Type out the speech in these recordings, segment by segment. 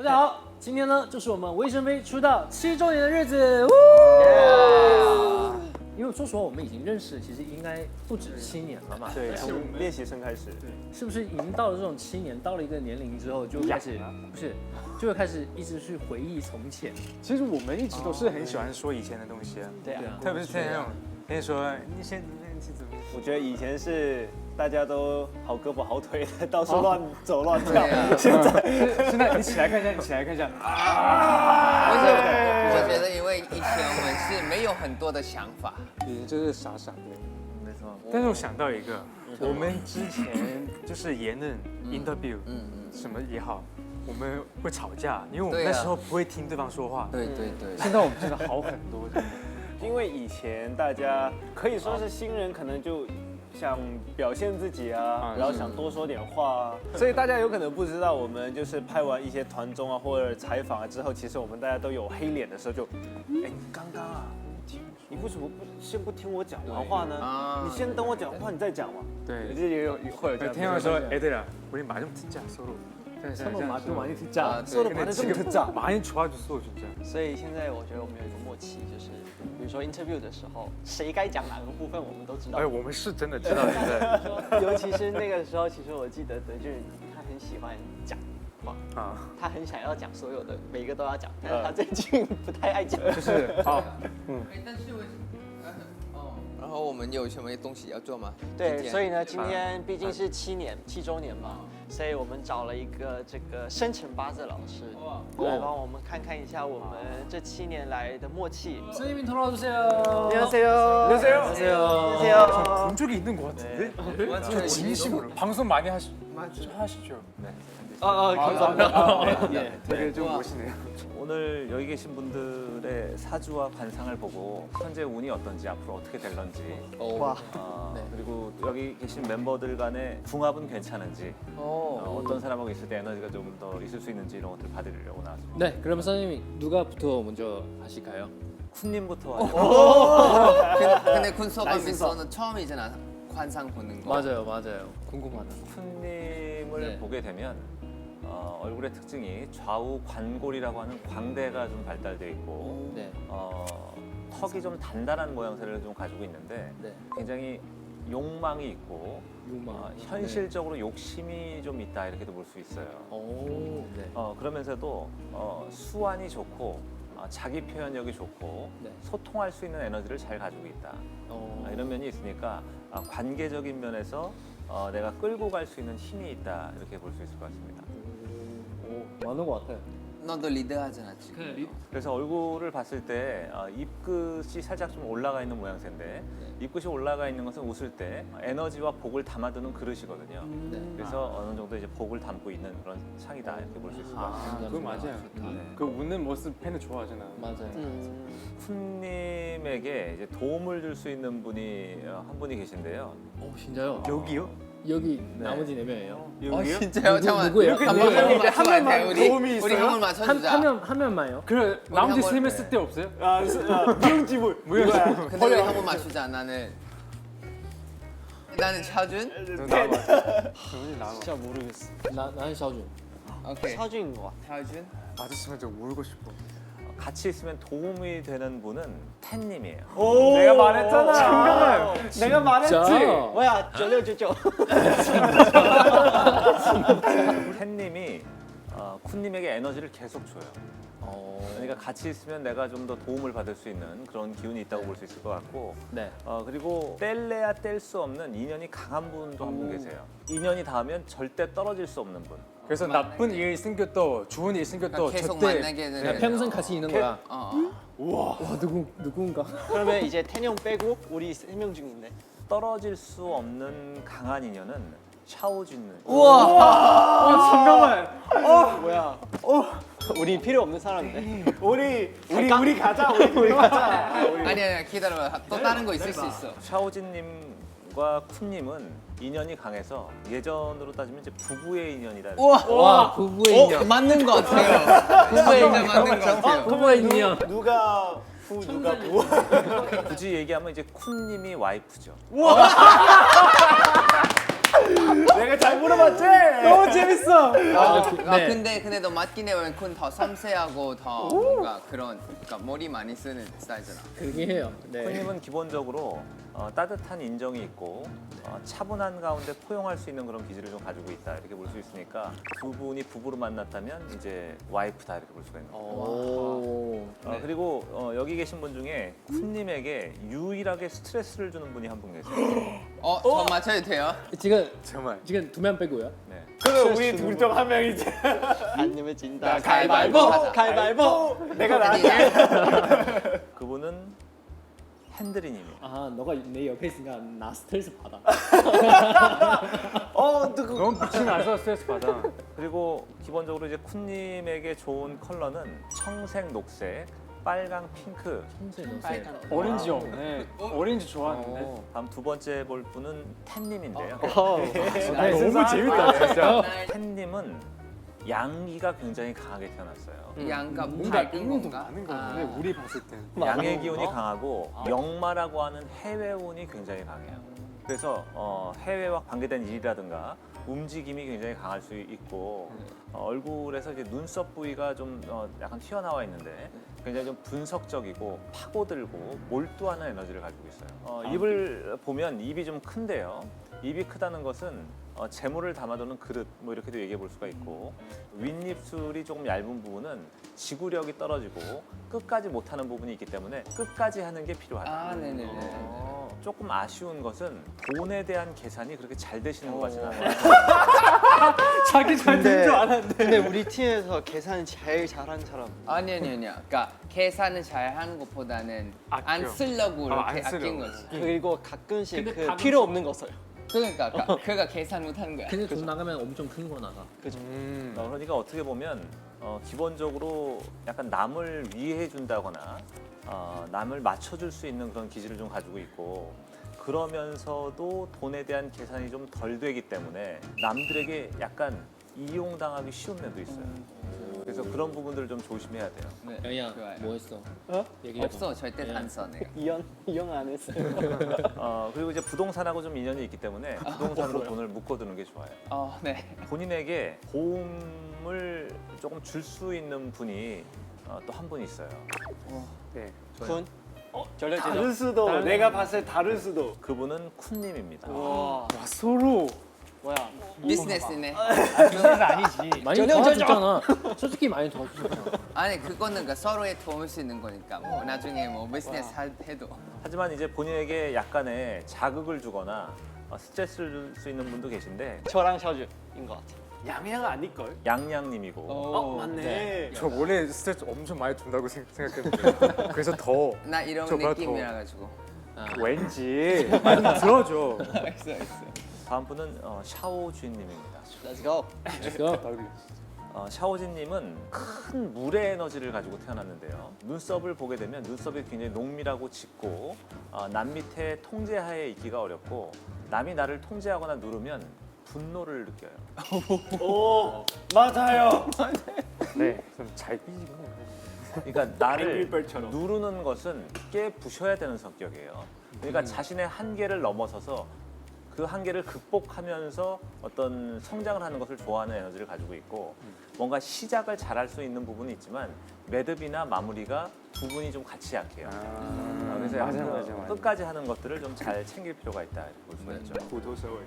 大家好，今天呢就是我们魏生飞出道7周年的日子。因为说实话，我们已经认识，其实应该不止7年了嘛。对，从练习生开始。是不是已经到了这种7年，到了一个年龄之后，就开始不是，就会开始一直去回忆从前。其实我们一直都是很喜欢说以前的东西啊。对啊，特别是现在那种，跟你说你现在怎么？我觉得以前是大家都好胳膊好腿的，到处乱走乱跳。现在你起来看一下，你起来看一下。我觉得因为以前我们是没有很多的想法，以前就是傻傻的。没错。但是我想到一个，我们之前就是言论 interview，什么也好，我们会吵架，因为我们那时候不会听对方说话。对。现在我们真的好很多。因为以前大家可以说是新人，可能就想表现自己啊，然后想多说点话啊，所以大家有可能不知道，我们就是拍完一些团综啊或者采访啊之后，其实我们大家都有黑脸的时候就，哎，刚刚啊，你为什么先不听我讲完话呢？你先等我讲话，你再讲嘛。对，就也有会有这样。听到说，哎，对了，우리 많이 듣자 서로。 서로 말도 많이 듣자. 서로 말을 좀 듣자. 많이 좋아졌어 진짜. 所以现在我觉得我们有一个默契，就是比如说 interview 的时候，谁该讲哪个部分，我们都知道。哎，我们是真的知道现在。尤其是那个时候，其实我记得德俊他很喜欢讲话啊，他很想要讲所有的，每一个都要讲，但是他最近不太爱讲。就是好，但是为什么？然后我们有什么东西要做吗？对，所以呢，今天毕竟是7周年嘛，所以我们找了一个这个生辰八字老师来帮我们看看一下我们这7年来的默契。 선생님 돌아와주세요. 안녕하세요. 안녕하세요. 본 적이 있는 것 같은데? 저 진심으로 방송 많이 하시죠? 네. 감사합니다. 네, 되게 좀 멋있네요. 오늘 여기 계신 분들의 사주와 관상을 보고 현재 운이 어떤지 앞으로 어떻게 될런지 그리고 여기 계신 멤버들 간의 궁합은 괜찮은지 어떤 사람하고 있을 때 에너지가 좀 더 있을 수 있는지 이런 것들 봐드리려고 나왔습니다. 네, 그러면 선생님 누가부터 먼저 하실까요? 쿤님부터 하죠. 근데 쿤소감에서는 처음이잖아. 관상 보는 거. 맞아요. 궁금하다. 쿤님을 네. 보게 되면 얼굴의 특징이 좌우 관골이라고 하는 광대가 좀 발달되어 있고 네. 턱이 좀 단단한 모양새를 좀 가지고 있는데 네. 굉장히 욕망이 있고 욕망. 현실적으로 욕심이 좀 있다 이렇게도 볼 수 있어요. 오, 네. 그러면서도 수완이 좋고 자기 표현력이 좋고 네. 소통할 수 있는 에너지를 잘 가지고 있다. 이런 면이 있으니까 관계적인 면에서 내가 끌고 갈 수 있는 힘이 있다 이렇게 볼 수 있을 것 같습니다. 오, 많은 것 같아요. 너도 리드 하잖아 지금. 그래서 얼굴을 봤을 때 입끝이 살짝 좀 올라가 있는 모양새인데 입끝이 올라가 있는 것은 웃을 때 에너지와 복을 담아두는 그릇이거든요. 그래서 어느 정도 이제 복을 담고 있는 그런 창이다 이렇게 볼 수 있을 것 같습니다. 그거 맞아요. 그 웃는 모습 팬은 좋아하잖아. 맞아요. 쿤님에게 이제 도움을 줄 수 있는 분이 한 분이 계신데요. 오, 진짜요? 여기요? 여기 나머지 4명이에요. 진짜요? 잠깐만. 누구예요? 한번 맞춰봐야 돼. 도움이 우리 있어요? 한번 맞춰주자. 한 명만요? 그래 나머지 한번- 3명 쓸데 없어요? 무용지물. 근데 우리 한번 맞추자. 나는 차준. 나와봐. 진짜 모르겠어. 나는 샤오준. 오케이. 사주인 것 같아. 차준. 맞았으면 좀 울고 싶어. 같이 있으면 도움이 되는 분은 텐님이에요. 내가 말했잖아. 내가 말했지. 뭐야, 9699. 텐님이 쿤님에게 에너지를 계속 줘요. 그러니까 같이 있으면 내가 좀 더 도움을 받을 수 있는 그런 기운이 있다고 볼 수 있을 것 같고 네. 그리고 뗄래야 뗄 수 없는 인연이 강한 분도 한 분 계세요. 인연이 닿으면 절대 떨어질 수 없는 분. 그래서 나쁜 일 생겼도 좋은 일 생겼도 계속 절대 만나게 되는. 그냥 평생 같이 있는 거야. 어. 와, 누군가? 그러면 이제 태형 빼고 우리 3명 중인데. 떨어질 수 없는 강한 인연은 샤오진. 잠깐만. 뭐야? 우리 필요 없는 사람인데. 우리 가자. 우리 가자. 아니야 기다려봐. 또 다른 거 있을 수 있어. 샤오진님과 쿤님은 인연이 강해서 예전으로 따지면 이제 부부의 인연이다. 와, 부부의 인연. 맞는 거 같아요. 부부의 인연 맞는 거 같아요. 부부의 인연. 누가 후 누가 부. 굳이 얘기하면 이제 쿤님이 와이프죠. 내가 잘 물어봤지? 너무 재밌어. 근데 너 맞긴 해. 왜냐면 그건 더 섬세하고 더 뭔가 그런 그러니까 머리 많이 쓰는 스타일이잖아. 그러긴 해요. 네. 코님은 기본적으로 따뜻한 인정이 있고 차분한 가운데 포용할 수 있는 그런 기질을 좀 가지고 있다 이렇게 볼 수 있으니까 두 분이 부부로 만났다면 이제 와이프다 이렇게 볼 수가 있는 거예요. 오. 그리고 여기 계신 분 중에 쿤님에게 유일하게 스트레스를 주는 분이 한 분 계세요. 저 맞춰도 돼요? 지금 정말. 지금 2명 빼고요. 네. 그럼 우리 둘 중 한 명이지. 안 내면 진다. 가위바위보 하자. 가위바위보. 내가 나한테. 그분은 핸드리님이에요. 아, 너가 내 옆에 있으니까 나 스트레스 받아. 너무 붙이면 안 써 스트레스 받아. 그리고 기본적으로 이제 쿤님에게 좋은 컬러는 청색, 녹색, 빨강, 핑크. 청색, 녹색. 오렌지요. 네. 오렌지 좋아하는데. 다음 두 번째 볼 분은 텐님인데요. 너무 재밌다 진짜. 텐님은 양기가 굉장히 강하게 태어났어요. 양가 뭔가 밝은 의미도 건가? 많은 거 같은데 우리 봤을 때는. 양의 기운이 강하고 역마라고 하는 해외운이 굉장히 강해요. 그래서 해외와 관계된 일이라든가 움직임이 굉장히 강할 수 있고 얼굴에서 이제 눈썹 부위가 좀 약간 튀어나와 있는데 굉장히 좀 분석적이고 파고들고 몰두하는 에너지를 가지고 있어요. 입을 보면 입이 좀 큰데요. 입이 크다는 것은 재물을 담아두는 그릇 뭐 이렇게도 얘기해 볼 수가 있고 윗입술이 조금 얇은 부분은 지구력이 떨어지고 끝까지 못하는 부분이 있기 때문에 끝까지 하는 게 필요하다. 네네네. 조금 아쉬운 것은 돈에 대한 계산이 그렇게 잘 되시는 것 같지는 않아요. 자기 잘 되는 줄 알았는데. 근데 우리 팀에서 계산 제일 잘하는 사람. 아니요. 그러니까 계산을 잘 하는 것보다는 아껴. 안 쓰려고 안 이렇게 아낀 쓰려고. 거지. 그리고 가끔씩 근데 그 가끔씩- 필요 없는 거 써요. 그러니까 그가 계산 못하는 거야. 근데 돈 나가면 엄청 큰 거 나가. 그러니까 어떻게 보면 기본적으로 약간 남을 위해 준다거나 남을 맞춰줄 수 있는 그런 기질을 좀 가지고 있고 그러면서도 돈에 대한 계산이 좀 덜 되기 때문에 남들에게 약간 이용당하기 쉬운 면도 있어요. 그래서 그런 부분들을 좀 조심해야 돼요. 네, 영희야, 좋아요. 뭐 했어? 얘기해봐. 없어 절대 안 써. 내가. 이형 안 했어요. 그리고 이제 부동산하고 좀 인연이 있기 때문에 부동산으로 돈을 묶어두는 게 좋아요. 네. 본인에게 도움을 조금 줄 수 있는 분이 또 한 분 있어요. 네. 군? 다를 수도. 내가 봤을 때 다를 수도. 그분은 쿤님입니다. 와, 서로. 뭐야? 비즈니스네. 그건 아니지. 많이 도와줬잖아. 솔직히 많이 도와줬잖아. 아니 그거는 그 서로의 도움을 수 있는 거니까 뭐 나중에 뭐 비즈니스 해도. 하지만 이제 본인에게 약간의 자극을 주거나 스트레스를 줄 수 있는 분도 계신데 저랑 샤주인 것 같아. 양양 아닐걸? 양양님이고 맞네. 저 원래 스트레스 엄청 많이 준다고 생각했는데 그래서 더 나 이런 저보다 느낌이라 가지고. 왠지 많이 들어줘. 알겠어. 다음 분은 샤오진님입니다. Let's go. 샤오진님은 큰 물의 에너지를 가지고 태어났는데요. 눈썹을 보게 되면 눈썹이 굉장히 농밀하고 짙고 남 밑에 통제하에 있기가 어렵고 남이 나를 통제하거나 누르면 분노를 느껴요. 오, 맞아요. 네, 좀 잘 삐지고. 그러니까 나를 앵글별처럼. 누르는 것은 깨 부셔야 되는 성격이에요. 그러니까 자신의 한계를 넘어서서 그 한계를 극복하면서 어떤 성장을 하는 것을 좋아하는 에너지를 가지고 있고 뭔가 시작을 잘할 수 있는 부분이 있지만 매듭이나 마무리가 두 분이 좀 같이 약해요. 그래서 약간 끝까지 하는 것들을 좀 잘 챙길 필요가 있다 이렇게 볼 수가 있죠. 고도서울.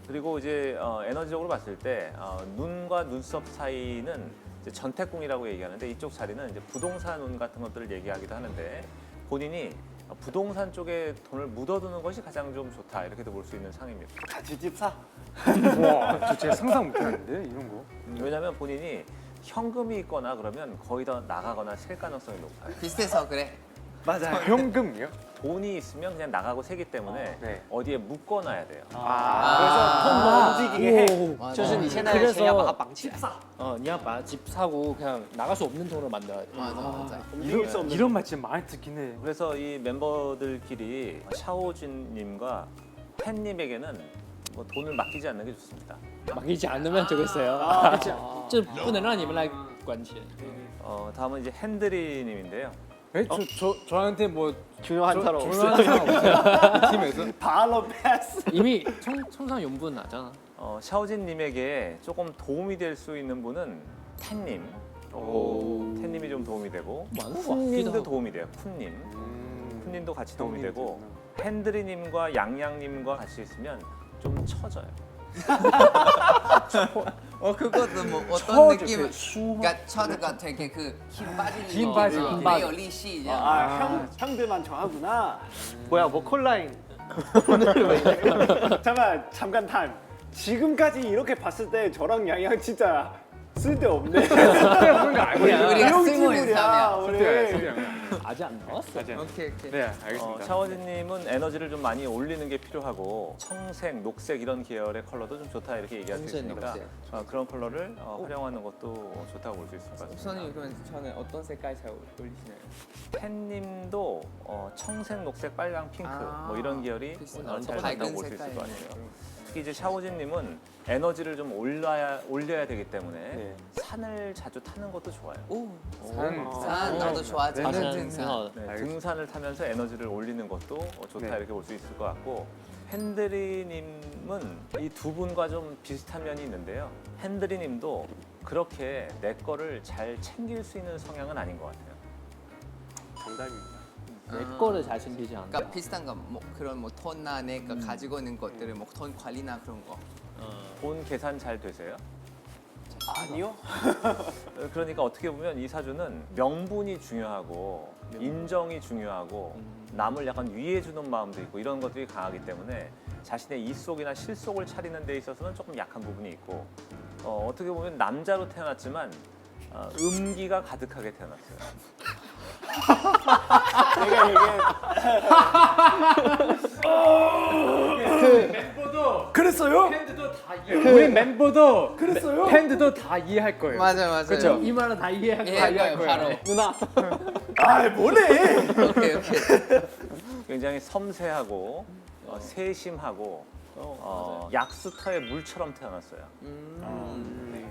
그리고 이제 에너지적으로 봤을 때 눈과 눈썹 사이는 이제 전태궁이라고 얘기하는데 이쪽 자리는 이제 부동산 운 같은 것들을 얘기하기도 하는데 본인이 부동산 쪽에 돈을 묻어두는 것이 가장 좀 좋다 이렇게도 볼 수 있는 상입니다. 같이 집 사. 와, 저 진짜 상상 못했는데 이런 거. 왜냐하면 본인이 현금이 있거나 그러면 거의 다 나가거나 셀 가능성이 높아요. 비슷해서 그래. 맞아요. 현금이요? 돈이 있으면 그냥 나가고 새기 때문에 네. 어디에 묶어놔야 돼요. 그래서 돈 움직이게 해. 就是你现在先要把它绑起来。 你要把집 사고 그냥 나갈 수 없는 돈으로 만들어야 돼. 맞아. 움직일 수 없는. 이런 말 진짜 많이 듣긴 해. 그래서 이 멤버들끼리 샤오진님과 팬님에게는 뭐 돈을 맡기지 않는 게 좋습니다. 맡기지 않으면 좋겠어요. 这不能让你们来管钱。 다음은 이제 핸드리님인데요. 에? 저한테 뭐 중요한 사람 없어요. 중요한 사람 없어요? 이 팀에서? 바로 패스. 이미 청상 용분 나잖아. 샤오진님에게 조금 도움이 될 수 있는 분은 텐님. 텐님이 좀 도움이 되고 많은 것 같기도 쿤님도 하고. 도움이 돼요. 쿤님. 쿤님도 같이 도움이 되고 핸드리님과 양양님과 같이 있으면 좀 처져요. 그것도 뭐 어떤 느낌? 그러니까 처드가 되게 그 힘 빠지는 힘 거. 빠지고.没有力气这样. 형들만 좋아하구나. 뭐야 뭐 콜라인. 잠깐 타임. 지금까지 이렇게 봤을 때 저랑 양양 진짜 쓸데없네. 우리가 형 스물 친구야, 삼이야. 우리. 아직 안 나왔어. 오케이. 네, 알겠습니다. 샤오진님은 에너지를 좀 많이 올리는 게 필요하고 청색, 녹색 이런 계열의 컬러도 좀 좋다 이렇게 얘기할 수 청색, 있으니까 녹색. 그런 컬러를 활용하는 것도 좋다고 볼 수 있을 것 같습니다. 선생님 그러면 저는 어떤 색깔 잘 어울리시나요? 팬님도 청색, 녹색, 빨강, 핑크 뭐 이런 계열이 비슷한 잘 밝은 된다고 볼 수 있을 것 색깔이네요. 같아요. 특히 이제 샤오진님은 에너지를 좀 올려야 되기 때문에 산을 자주 타는 것도 좋아요. 산 나도 좋아하지. 아, 등산. 네, 등산을 타면서 에너지를 올리는 것도 좋다 이렇게 볼 수 있을 것 같고 핸드리님은 이 두 분과 좀 비슷한 면이 있는데요. 핸드리님도 그렇게 내 거를 잘 챙길 수 있는 성향은 아닌 것 같아요. 정답입니다. 내 거를 잘 챙기지 않는다. 그러니까 비슷한 거 뭐 그런 뭐 돈나 내가 가지고 있는 것들을 뭐 돈 관리나 그런 거. 돈 계산 잘 되세요? 아니요. 그러니까 어떻게 보면 이 사주는 명분이 중요하고 인정이 중요하고 남을 약간 위해 주는 마음도 있고 이런 것들이 강하기 때문에 자신의 이속이나 실속을 차리는 데 있어서는 조금 약한 부분이 있고 어떻게 보면 남자로 태어났지만 음기가 가득하게 태어났어요. 내가 얘기해. 그랬어요? 우리 멤버도 그랬어요? 팬들도 다 이해할 거예요. 맞아요. 그렇죠? 이 말은 다 이해할 거야. 이해할 거예요. 바로. 누나. 아 뭐래? 오케이. 굉장히 섬세하고 세심하고 약수터의 물처럼 태어났어요.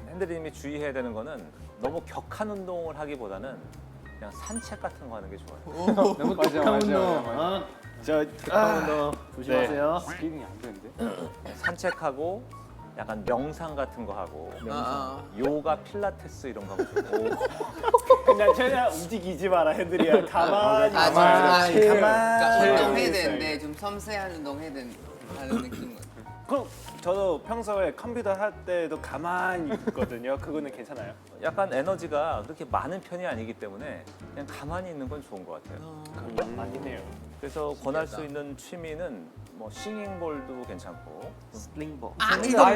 핸드리님이 주의해야 되는 거는 너무 격한 운동을 하기보다는 그냥 산책 같은 거 하는 게 좋아요. 너무 맞아. 운동 조심하세요. 스피딩이 안 되는데. 산책하고 약간 명상 같은 거 하고 요가, 필라테스 이런 거 하고 좋고 그냥 전혀 움직이지 마라 핸들이야. 가만히. 가만히. 그러니까 제일 운동해야 있어요. 되는데 좀 섬세한 운동해야 되는 느낌. 그럼 저도 평소에 컴퓨터 할 때도 가만히 있거든요. 그거는 괜찮아요? 약간 에너지가 그렇게 많은 편이 아니기 때문에 그냥 가만히 있는 건 좋은 것 같아요. 아니네요. 그래서 권할 수 있는 취미는 뭐 싱잉볼도 괜찮고 슬링볼. 이거.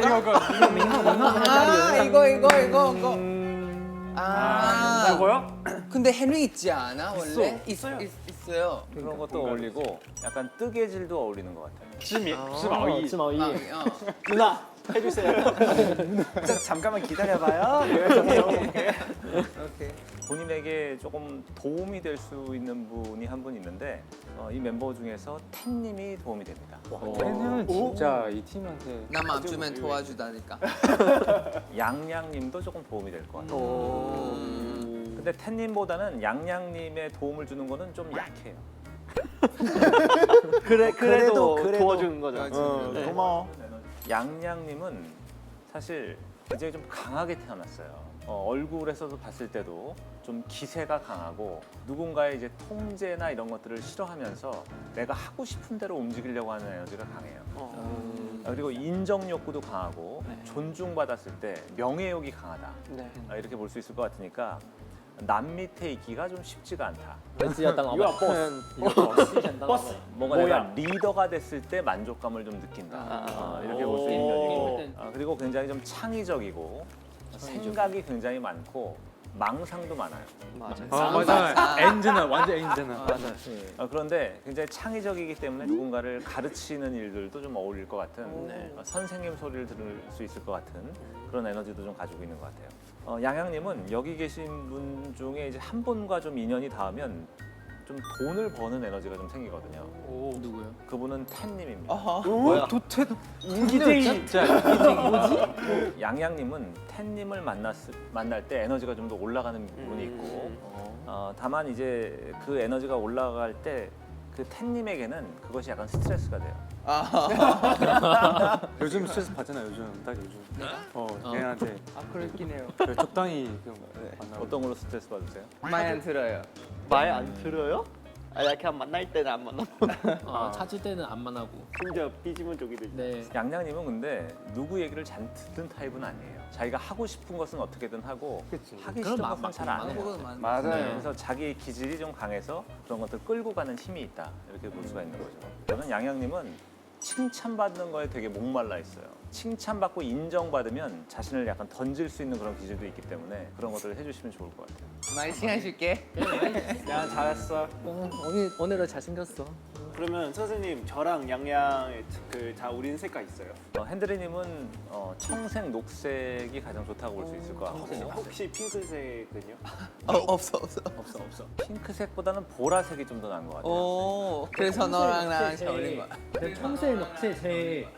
이거요? 근데 헨리 있지 않아 원래? 있어요. 있어요. 그런 것도 어울리고 약간 뜨개질도 어울리는 것 같아요. 芝毛衣。 누나 해주세요. 잠깐만 기다려봐요. 이러면서 오케이. 본인에게 조금 도움이 될 수 있는 분이 한 분 있는데 이 멤버 중에서 텐님이 도움이 됩니다. 팬은 진짜 이 팀한테 나만 안 주면 도와주다니까. 양양님도 조금 도움이 될 것 같아요. 근데 텐님보다는 양양님의 도움을 주는 거는 좀 약해요. 그래도 도와주는 거죠. 네. 고마워. 양양님은 사실 굉장히 좀 강하게 태어났어요. 얼굴에서도 봤을 때도 좀 기세가 강하고 누군가의 이제 통제나 이런 것들을 싫어하면서 내가 하고 싶은 대로 움직이려고 하는 에너지가 강해요. 그리고 인정 욕구도 강하고 존중받았을 때 명예욕이 강하다. 이렇게 볼 수 있을 것 같으니까 남 밑에 있기가 좀 쉽지가 않다. 버스. 뭔가 내가 리더가 됐을 때 만족감을 좀 느낀다. 이렇게 볼 수 있는 면이고 그리고 굉장히 좀 창의적이고 생각이 굉장히 많고 망상도 많아요. 맞아. 엔진아 완전 엔진아. 그런데 굉장히 창의적이기 때문에 누군가를 가르치는 일들도 좀 어울릴 것 같은 선생님 소리를 들을 수 있을 것 같은 그런 에너지도 좀 가지고 있는 것 같아요. 양양님은 여기 계신 분 중에 이제 한 분과 좀 인연이 닿으면 좀 돈을 버는 에너지가 좀 생기거든요. 누구요? 그분은 텐님입니다. 뭐야? 인기쟁이. 진짜 양양님은 텐님을 만날 때 에너지가 좀 더 올라가는 부분이 있고 다만 이제 그 에너지가 올라갈 때 그 텐님에게는 그것이 약간 스트레스가 돼요. 요즘 스트레스 받잖아요. 요즘 딱 요즘. 얘한테 그렇긴 해요. 적당히 좀 만나고. 어떤 걸로 스트레스 받으세요? 많이 안 들어요. 말 안 들어요? 아니 그냥 만날 때는 안 만나고. 찾을 때는 안 만나고. 심지어 삐지면 쪽이 되죠. 네. 양양님은 근데 누구 얘기를 잘 듣는 타입은 아니에요. 자기가 하고 싶은 것은 어떻게든 하고 하기 그럼 싫은 마- 것은 잘 안 해요. 그건 맞아요. 그래서 자기 기질이 좀 강해서 그런 것들 끌고 가는 힘이 있다 이렇게 볼 수가 있는 거죠. 저는 양양님은 칭찬받는 거에 되게 목말라 있어요. 칭찬받고 인정받으면 자신을 약간 던질 수 있는 그런 기질도 있기 때문에 그런 것들을 해주시면 좋을 것 같아요. 많이 시간 줄게. 야 잘했어. 오늘은 잘생겼어. 그러면 선생님 저랑 양양의 잘 어울리는 색깔 있어요? 핸드리님은 청색, 녹색이 가장 좋다고 볼 수 있을 것 같고 혹시 핑크색은요? 없어. 핑크색보다는 보라색이 좀 더 나은 것 같아요. 오. 그래서 너랑 나랑 잘 어울린 거야. 청색, 녹색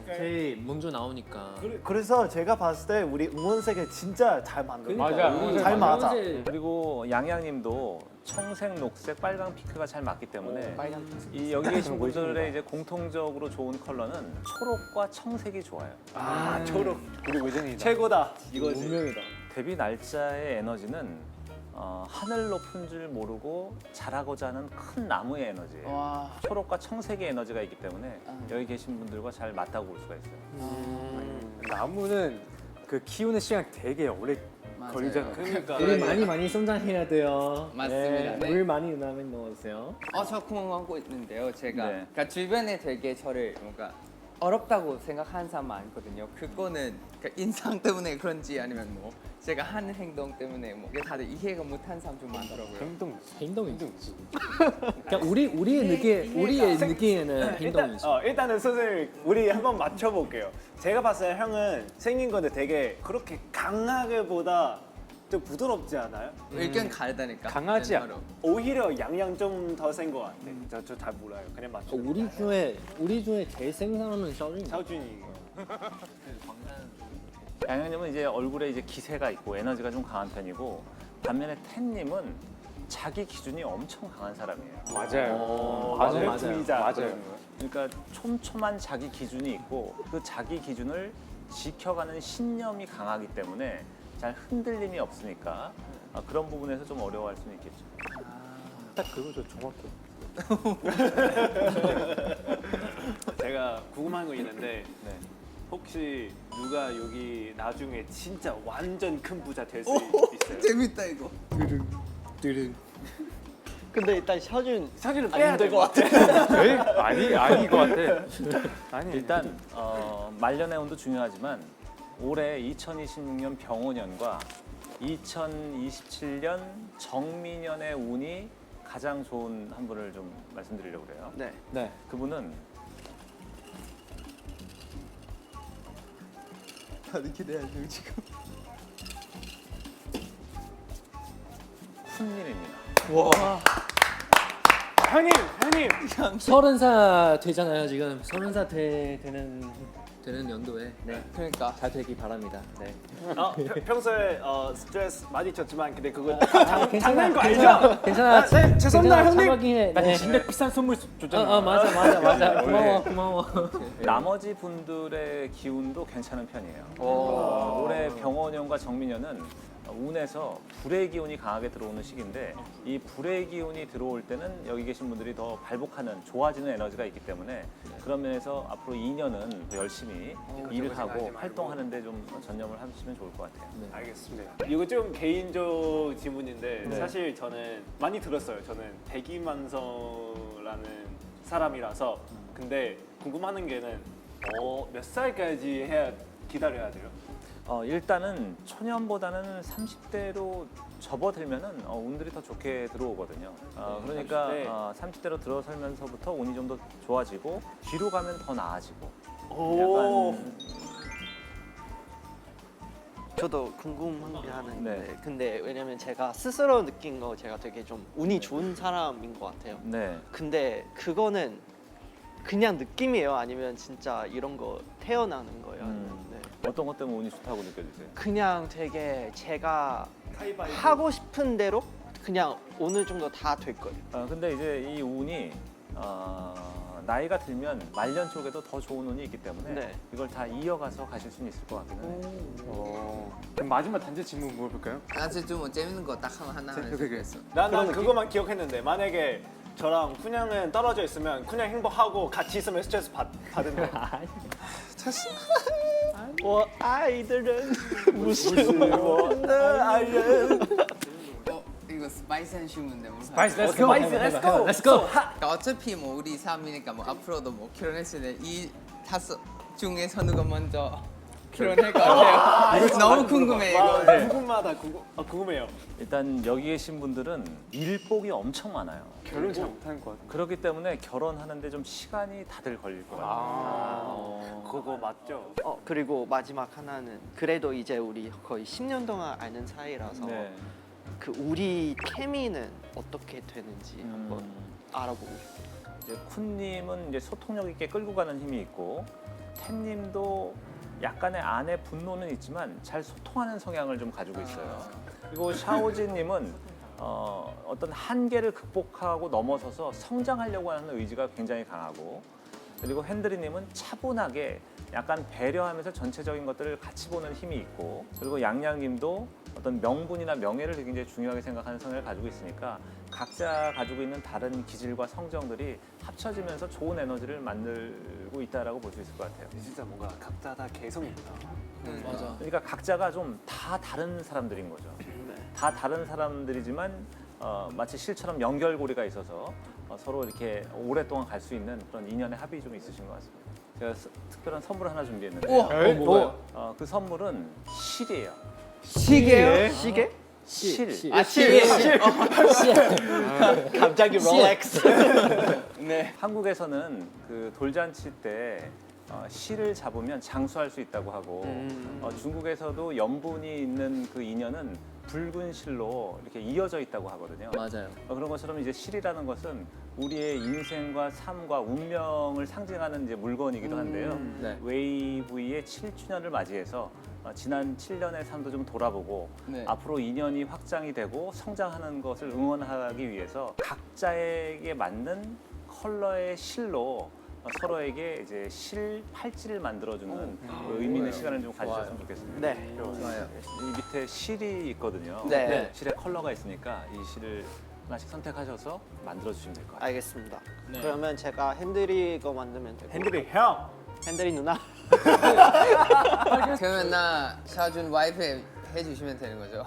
제일 먼저 나오니까. 그래서 제가 봤을 때 우리 응원색이 진짜 잘 만든 거 그러니까 같아요. 우리 잘 맞아. 빨간색 그리고 양양님도 청색, 녹색, 빨강 핑크가 잘 맞기 때문에 이 여기 계신 분들의 이제 공통적으로 좋은 컬러는 초록과 청색이 좋아요. 아 초록 우리 외정이다. 최고다 이거지. 운명이다. 데뷔 날짜의 에너지는 하늘 높은 줄 모르고 자라고자 하는 큰 나무의 에너지예요. 와. 초록과 청색의 에너지가 있기 때문에 여기 계신 분들과 잘 맞다고 볼 수가 있어요. 나무는 그 키우는 시간 되게 오래 맞아요. 걸리잖아요. 그러니까 우리 많이 성장해야 돼요. 맞습니다. 네. 물 많이 넣으세요. 저 궁금하고 있는데요. 제가 네. 그러니까 주변에 되게 저를 뭔가 어렵다고 생각하는 사람 많거든요. 그거는 그러니까 인상 때문에 그런지 아니면 뭐 제가 하는 행동 때문에 뭐 이게 다들 이해가 못하는 사람 좀 많더라고요. 행동이지. 그러니까 우리의 느끼에는 행동이지. 일단은 선생님 우리 한번 맞춰볼게요. 제가 봤을 때 형은 생긴 건데 되게 그렇게 강하게보다 좀 부드럽지 않아요? 의견 다르다니까. 강하지 않아. 진짜로. 오히려 양양 좀 더 센 것 같아. 저 잘 몰라요. 그냥 맞춰. 우리 중에 제일 센 사람은 샤오준이. 차우준이. 양양님은 이제 얼굴에 이제 기세가 있고 에너지가 좀 강한 편이고 반면에 텐님은 자기 기준이 엄청 강한 사람이에요. 맞아요. 맞아요. 분이자. 맞아요. 그러니까 촘촘한 자기 기준이 있고 그 자기 기준을 지켜가는 신념이 강하기 때문에 잘 흔들림이 없으니까 그런 부분에서 좀 어려워할 수는 있겠죠. 딱 그거죠. 정확해. 제가 궁금한 거 있는데 네. 혹시 누가 여기 나중에 진짜 완전 큰 부자 될 수 있어요? 재밌다 이거. 근데 일단 셔준 사진을 빼야 될 것 같아. 에이? 아닌 것 같아. 아니 일단 말년의 운도 중요하지만 올해 2026년 병오년과 2027년 정미년의 운이 가장 좋은 한 분을 좀 말씀드리려고 그래요. 네. 네. 그분은 다들 기대하죠 지금. 훈님입니다. 형님. 30살 되잖아요 지금. 30살 되는 연도에. 네. 그러니까. 잘 되길 바랍니다. 네. 평소에 스트레스 많이 줬지만 근데 그거 괜찮아. 장난인 거 알죠? 괜찮아. 네, 죄송합니다, 형님. 참하긴 해. 네. 진짜 비싼 선물 줬잖아. 맞아. 고마워. 나머지 분들의 기운도 괜찮은 편이에요. 올해 병원년과 정민년은 운에서 불의 기운이 강하게 들어오는 시기인데 이 불의 기운이 들어올 때는 여기 계신 분들이 더 발복하는 좋아지는 에너지가 있기 때문에 그런 면에서 앞으로 2년은 더 열심히 일을 하고 활동하는 데 좀 전념을 하시면 좋을 것 같아요. 알겠습니다. 이거 좀 개인적 질문인데 사실 저는 많이 들었어요. 저는 대기만성라는 사람이라서 근데 궁금한 게는 몇 살까지 기다려야 돼요? 일단은 초년보다는 30대로 접어들면은 운들이 더 좋게 들어오거든요. 그러니까 30대로 들어서면서부터 운이 좀 더 좋아지고 뒤로 가면 더 나아지고 약간 저도 궁금한 게 하는데 네. 근데 왜냐면 제가 스스로 느낀 거 제가 되게 좀 운이 좋은 사람인 것 같아요. 네. 근데 그거는 그냥 느낌이에요? 아니면 진짜 이런 거 태어나는 거예요? 네. 어떤 것 때문에 운이 좋다고 느껴지세요? 그냥 되게 제가 하고 싶은 대로 그냥 어느 정도 다 될 거예요. 근데 이제 이 운이 나이가 들면 말년 쪽에도 더 좋은 운이 있기 때문에 네. 이걸 다 이어가서 가실 수는 있을 것 같기는 해요. 그럼 마지막 단체 질문 물어볼까요? 나 진짜 좀 재밌는 거 딱 하나 해주겠어. 난 그거만 기억했는데 만약에 저랑 쿤양은 떨어져 있으면 쿤양 행복하고 같이 있으면 스트레스 받은 거. 我爱的人不是我的爱人。 이거 스파이스 한 쉬운데 뭐. Let's go, let's go, let's go. 그러니까 어차피 뭐 우리 3이니까 뭐 앞으로도 뭐 결혼했을 때 이 5 중에서 누가 먼저 결혼할 것 같아요. 이거 너무 궁금해 이거. 궁금해요. 일단 여기 계신 분들은 일복이 엄청 많아요. 결혼 잘 못하는 것 같아요. 그렇기 때문에 결혼하는데 좀 시간이 다들 걸릴 것 같아요. 그거 맞죠? 그리고 마지막 하나는 그래도 이제 우리 거의 10년 동안 아는 사이라서 네. 그 우리 케미는 어떻게 되는지 한번 알아보고 싶어요. 이제 쿤님은 이제 소통력 있게 끌고 가는 힘이 있고 텐님도 약간의 안에 분노는 있지만 잘 소통하는 성향을 좀 가지고 있어요. 그리고 샤오진님은 어떤 한계를 극복하고 넘어서서 성장하려고 하는 의지가 굉장히 강하고 그리고 핸드리님은 차분하게 약간 배려하면서 전체적인 것들을 같이 보는 힘이 있고 그리고 양양님도 어떤 명분이나 명예를 굉장히 중요하게 생각하는 성향을 가지고 있으니까 각자 가지고 있는 다른 기질과 성정들이 합쳐지면서 좋은 에너지를 만들고 있다라고 볼 수 있을 것 같아요. 진짜 뭔가 각자 다 개성이 있다. 맞아. 그러니까 각자가 좀 다 다른 사람들인 거죠. 다 다른 사람들이지만 마치 실처럼 연결고리가 있어서 서로 이렇게 오랫동안 갈 수 있는 그런 인연의 합이 좀 있으신 것 같습니다. 제가 특별한 선물 하나 준비했는데요. 뭐가요? 그 선물은 실이에요. 시계요? 시계? 실. 아 실. 갑자기 롤렉스. 네. 한국에서는 그 돌잔치 때 실을 잡으면 장수할 수 있다고 하고 중국에서도 염분이 있는 그 인연은 붉은 실로 이렇게 이어져 있다고 하거든요. 맞아요. 그런 것처럼 이제 실이라는 것은 우리의 인생과 삶과 운명을 상징하는 이제 물건이기도 한데요. 네. 웨이브의 7주년을 맞이해서 지난 7년의 삶도 좀 돌아보고 네. 앞으로 인연이 확장이 되고 성장하는 것을 응원하기 위해서 각자에게 맞는 컬러의 실로 서로에게 이제 실 팔찌를 만들어주는 그 의미 있는 시간을 좀 가지셨으면 좋겠습니다. 네. 좋아요. 이 밑에 실이 있거든요. 네. 실에 컬러가 있으니까 이 실을 하나씩 선택하셔서 만들어 주시면 될 것 같아요. 알겠습니다. 그러면 제가 핸들이 거 만들면 되고 핸들이 형. 핸들이 누나. 그러면 나 샤준 와이프 해주시면 되는 거죠?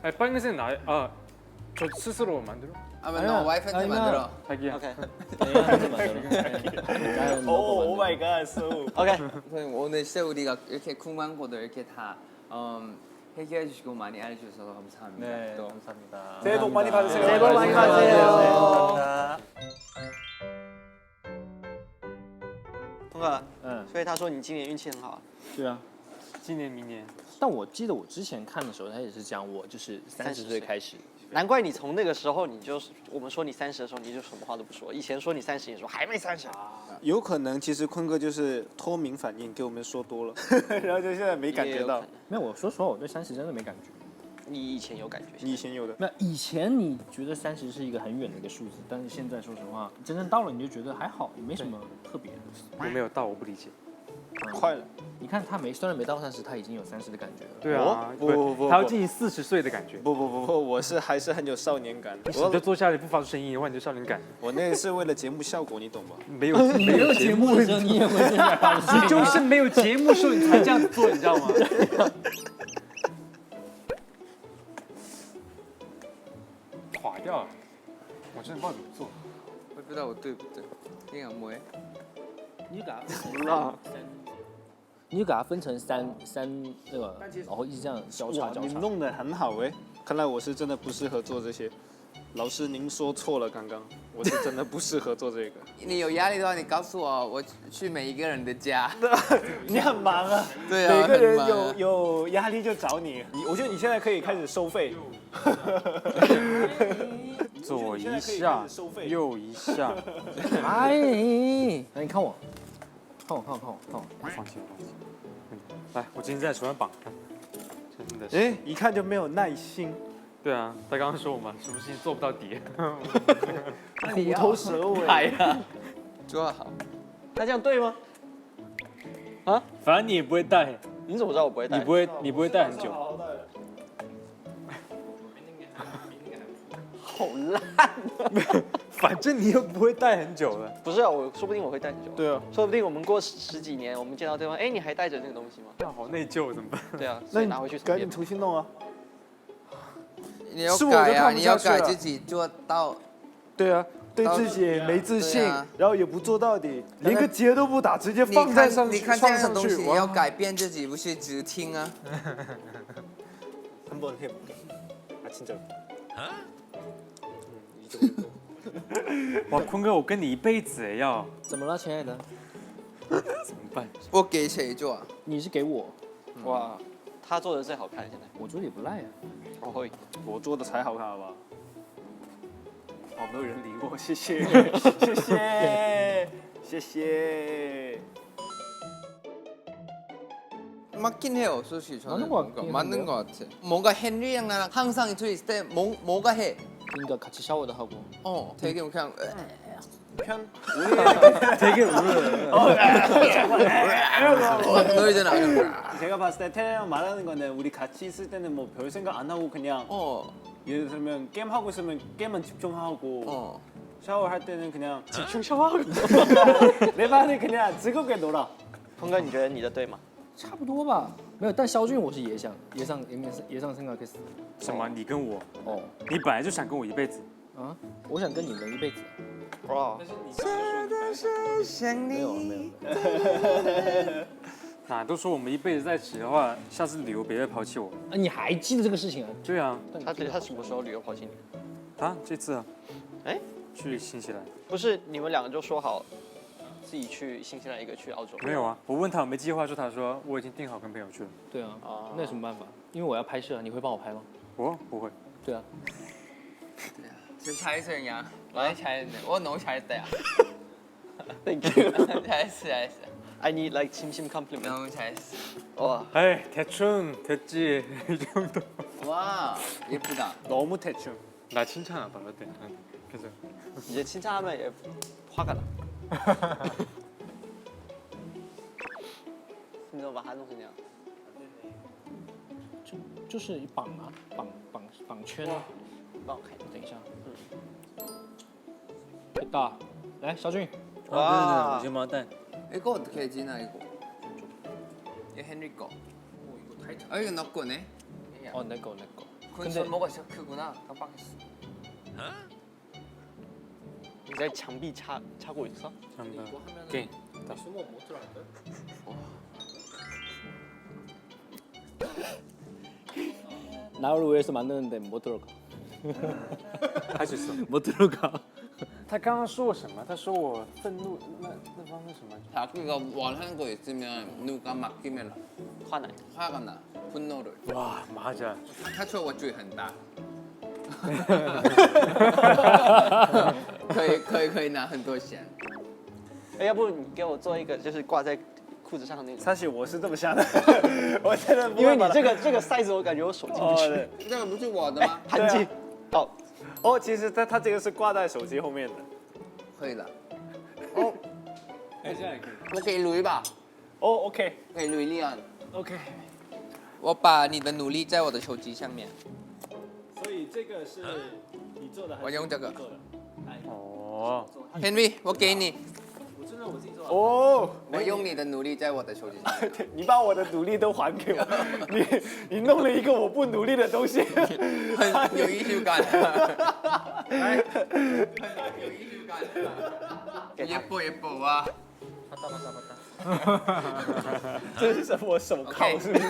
아니, 빨간색 저 스스로 만들어? 아니면 너 와이프한테 아니면- 만들어. 자기야. 오케이. 한테 만들어. 나는 오 마이 갓. So. 오케이. 선생님 오늘 진짜 우리가 이렇게 궁금한 것들 이렇게 다 해결해 주시고 많이 알려주셔서 감사합니다. 네, 또 감사합니다. 새해 복 많이 받으세요. 새해 복 많이 받으세요. 감사합니다. 东哥，嗯，所以他说你今年运气很好。对啊。今年明年但我记得我之前看的时候，他也是讲我就是30岁开始。难怪你从那个时候，你就是我们说你30的时候，你就什么话都不说。以前说你30，你说还没30。有可能其实坤哥就是脱敏反应，给我们说多了，然后就现在没感觉到。没有，我说实话，我对30真的没感觉。你以前有感觉？你以前有的。没有，以前你觉得30是一个很远的一个数字，但是现在说实话，真正到了你就觉得还好，也没什么特别的。我没有到，我不理解。快了。你看他虽然没到30，他已经有30的感觉了。对啊，不他要进行40岁的感觉。不，我是还是很有少年感。你就坐下来不发出声音的话，你就少年感。我那个是为了节目效果，你懂吧？没有节目的时候你也会这样，你就是没有节目时候你才这样子做，你知道吗？垮掉了，我真的不知道怎么做。我不知道我对不对，这个뭐해？你就给它分成三那个，然后一直这样交叉哇，交叉。你弄得很好哎，看来我是真的不适合做这些。老师，您说错了，刚刚我是真的不适合做这个。你有压力的话，你告诉我，我去每一个人的家。你很忙啊，对啊，每个人很忙啊有压力就找你。我觉得你现在可以开始收费。左一下，右一下。哎，那你看我，看我。放心。来，我今天在手上绑，真的是。哎，一看就没有耐心。对啊，他刚刚说我嘛，什么事情做不到底。虎头蛇尾。哎呀，做好。那这样对吗？啊？反正你也不会带，你怎么知道我不会戴？你不会带很久。好烂。反正你又不会带很久了。不是啊，我说不定我会戴很久。对啊，说不定我们过十几年，我们见到对方，哎，你还带着那个东西吗？那好内疚怎么办？对啊，那你所以拿回去重练赶紧。重新弄啊。你要是我就改啊，看不你要下去了改自己做到。对啊，对自己也没自信对啊，然后也不做到底，连个结都不打，直接放在上去，你看这放上去样的东西，。你要改变自己，不是只听啊。 한번 해볼게. 아 진짜. 哇，坤哥，我跟你一辈子哎，要怎么了，亲爱的？怎么办？我给谁做啊？你是给我，哇，他做的最好看，现在。我做的也不赖啊。我会。我做的才好看，好不好？哦，没有人理我，谢謝，謝謝，謝謝。 맞긴 해요, 솔직히 저는. 맞는 것 같긴 맞는 한데요? 것 같아. 뭔가 헨리랑 나랑 항상 둘이 있을 때 뭐가 해. 그러니까 같이 샤워도 하고. 되게 그냥 되게 울어요. 노래잖아. 제가 봤을 때 태양 말하는 거는 우리 같이 있을 때는 뭐 별 생각 안 하고 그냥 예를 들면 게임 하고 있으면 게임만 집중하고 샤워할 때는 그냥 집중 샤워하고 내 말은 그냥 즐겁게 놀아. 峰哥，你觉得你的对吗？差不多吧，没有，但肖俊我是野上생각했어。什么？你跟我？哦，你本来就想跟我一辈子。啊，我想跟你们一辈子。哇，没有没有，哪都说我们一辈子在一起的话，下次旅游别再抛弃我。啊，你还记得这个事情啊？对啊，他什么时候旅游抛弃你？啊，这次啊，哎，去新西兰。不是你们两个就说好，自己去新西兰，一个去澳洲。没有啊，我问他有没有计划，说他说我已经定好跟朋友去了。对啊，那有什么办法？因为我要拍摄，你会帮我拍吗？我不会。对啊。 저 잘했어요, 많이 잘했네. 너무 잘했다, 야. Thank you. 잘했어. I need like 심심 compliment. 너무 잘했어. 와, 에이 대충 됐지 이 정도. 와, 예쁘다. 너무 대충. 나 칭찬하다 어때? 그래서 이제 칭찬하면 얘 화가 나. 你怎么把它弄成这样？就是绑啊，绑圈啊。帮我看一下。等一下，太大，来，小俊，哇，我先帮他带。 이거 어떻게 해지 나 이거? 이거 헨리 거. 아 이거 너 거네. 哦，那个。 그건 손모가 진짜 크구나. 깜빡했어. 你在墙壁插过있어？ 잠깐. 오케이. 나를 위해서 만드는데 못 들어가. 还是说 못 들어가. 他刚刚说我什么？他说我愤怒，那方面什么？ 자기가 원하는 거 있으면 누가 맡기면 花奶。 화가 나. 분노를. 와 맞아. 他说我嘴很大。可以拿很多钱。哎，要不你给我做一个，就是挂在裤子上的那种。 사실 我是这么想的，我真的不因为你会把它这个 size 我感觉我手进不去。对这个不是我的吗？韩进。哦，哦，其实它这个是挂在手机后面的。可以了。哦，哎，这样也可以。我给吕吧，哦，OK，给吕丽安。 OK。我把你的努力在我的手机上面。所以这个是你做的还是我用这个你做的？哦， Henry，我给你，哦，我用你的努力在我的手机上面。你把我的努力都还给我，你弄了一个我不努力的东西，很有艺术感。来，有艺术感。예뻐 와。 这是什么手铐 OK 是不是？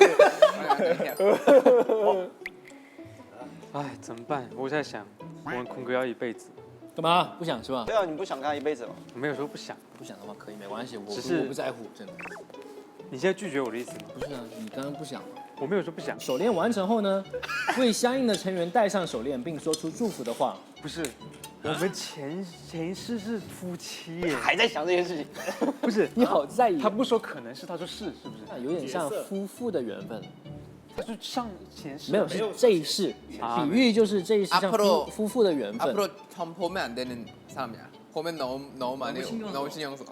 哎，怎么办？我在想，我们坤哥要一辈子。干嘛？不想是吧？对啊，你不想跟他一辈子吗？我没有说不想，不想的话可以，没关系，只是我不在乎，真的。你现在拒绝我的意思吗？不是啊，你刚刚不想吗？我没有说不想，手链完成后呢，为相应的成员戴上手链，并说出祝福的话。不是，我们前世是夫妻耶。还在想这件事情。不是，你好在意，他不说可能是，他说是，是不是？有点像夫妇的缘分。他是上前世没有，是这一世，比喻就是这一世像夫妇的缘分。 앞으로 전 보면 안 되는 사람이야. 보면 너무 많이 너무 신경 써.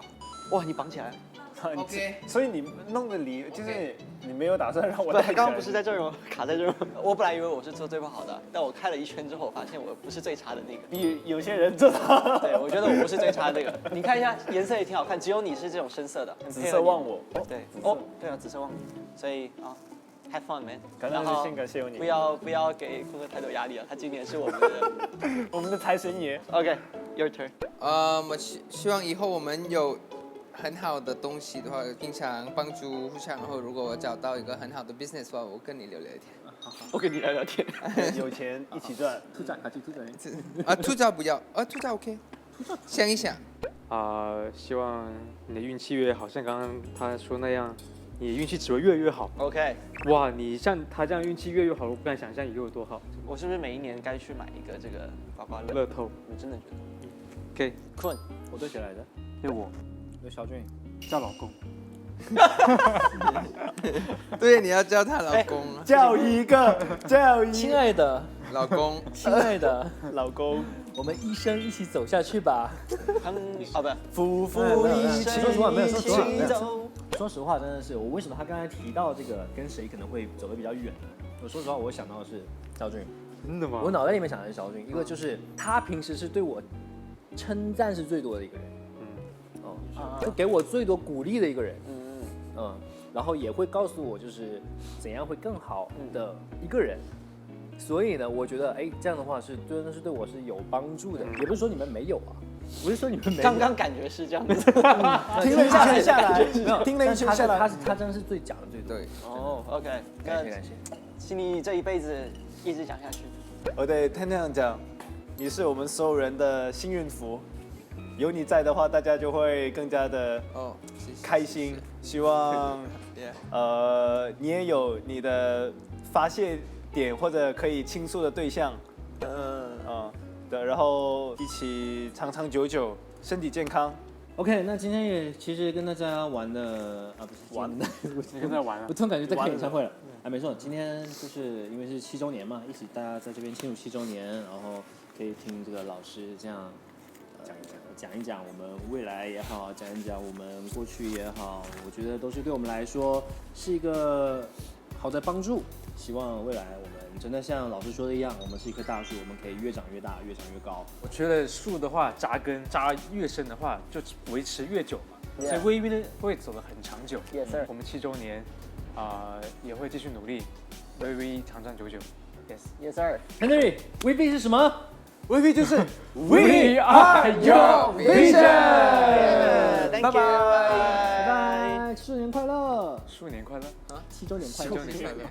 哇，你绑起来。 OK. 所以你弄的离就是你没有打算让我不，戴起来。刚刚不是在这儿吗？卡在这儿吗？我本来以为我是做最不好的，但我开了一圈之后，发现我不是最差的那个。比有些人做到。对，我觉得我不是最差的那个。你看一下，颜色也挺好看，只有你是这种深色的，很紫配合你色忘我。对，哦，对啊，紫色忘我。所以啊，have fun man。感恩之心，感谢有你。不要给坤哥太多压力了，他今年是我们的我们的财神爷。 OK，your turn。我希望以后我们有很好的东西的话，经常帮助互相。然后如果我找到一个很好的 business 的话，我跟你聊聊天。我跟你聊聊天。有钱一起赚。투자 같이 투자해. 투자不要，투자 OK。想一想。希望你的运气越好，像刚刚他说那样，你运气只会越来越好。 OK。哇，你像他这样运气越来越好，我不敢想象以后有多好。我是不是每一年该去买一个这个刮刮乐？乐透。你真的觉得 OK， 坤，我对谁来的？对我有小俊。叫老公。对，你要叫他老公。叫一个，叫一亲爱的老公，亲爱的老公，我们一生一起走下去吧。不，夫妇一起。说实话没有，说实话没有。走。说实话，真的是我为什么他刚才提到这个跟谁可能会走得比较远？我说实话，我想到的是肖俊。真的吗？我脑袋里面想的是肖俊，一个就是他平时是对我称赞是最多的一个人，就给我最多鼓励的一个人，然后也会告诉我就是怎样会更好的一个人。所以呢，我觉得这样的话是真的是对我是有帮助的，也不是说你们没有啊。不是说你们没有，刚刚感觉是这样子。听了一圈下来，听了一圈下来，他真的是最讲的最多。对。哦 ，OK， 感谢。请你这一辈子一直讲下去。我对天天讲，你是我们所有人的幸运符，有你在的话，大家就会更加的开心。希望你也有你的发泄点或者可以倾诉的对象。对，然后一起长长久久，身体健康。OK， 那今天也其实跟大家玩的不是玩的，你跟他玩了。我突然感觉在开演唱会了。没错，今天就是因为是7周年嘛，一起大家在这边庆祝7周年，然后可以听这个老师这样讲一讲我们未来也好，讲一讲我们过去也好，我觉得都是对我们来说是一个好的帮助。希望未来我们真的像老师说的一样，我们是一棵大树，我们可以越长越大，越长越高。我觉得树的话，扎根扎越深的话，就维持越久嘛。所以微微呢会走得很长久。Yes sir。我们7周年也会继续努力，微微长长久久。Yes sir。Henry， VB 是什么？VB 就是 We are your vision。拜拜。拜拜，新年快乐！鼠年快乐7周年快乐！7周年快乐。